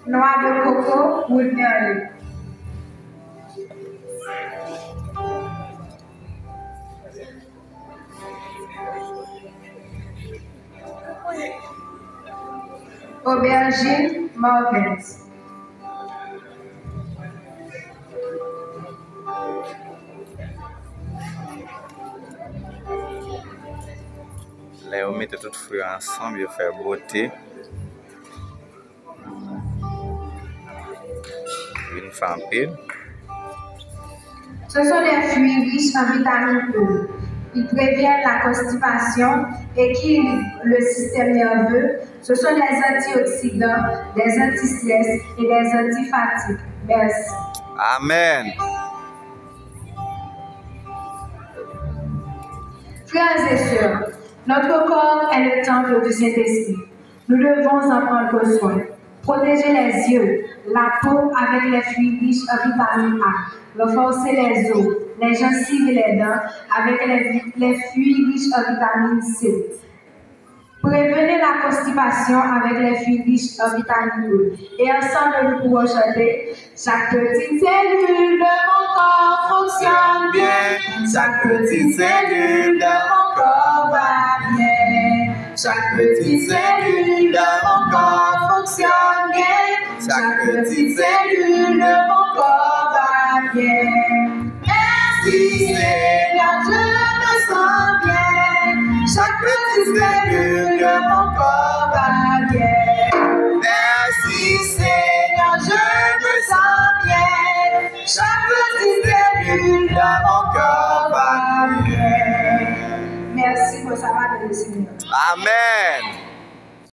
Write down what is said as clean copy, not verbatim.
Noix de coco, woodberry. Aubergine, Marvins. Là, on met tout fruits ensemble, il fait beauté. Une femme pile. Ce sont des fruits riches en vitamine E. Ils préviennent la constipation, équilibrent le système nerveux. Ce sont des antioxydants, des anti-stress et des anti-fatigue. Merci. Amen. Frères et sœurs, notre corps est le temple du Saint-Esprit. Nous devons en prendre soin. Protéger les yeux, la peau avec les fruits riches en vitamine A. Renforcer les os, les gencives et les dents avec les fruits riches en vitamine C. Prévenez la constipation avec les fruits riches en vitamine E. Et ensemble, nous pouvons chanter chaque petite cellule de mon corps fonctionne bien. Chaque petite cellule de mon corps va bien. Chaque petite cellule de mon corps fonctionne bien. Chaque petite cellule de mon corps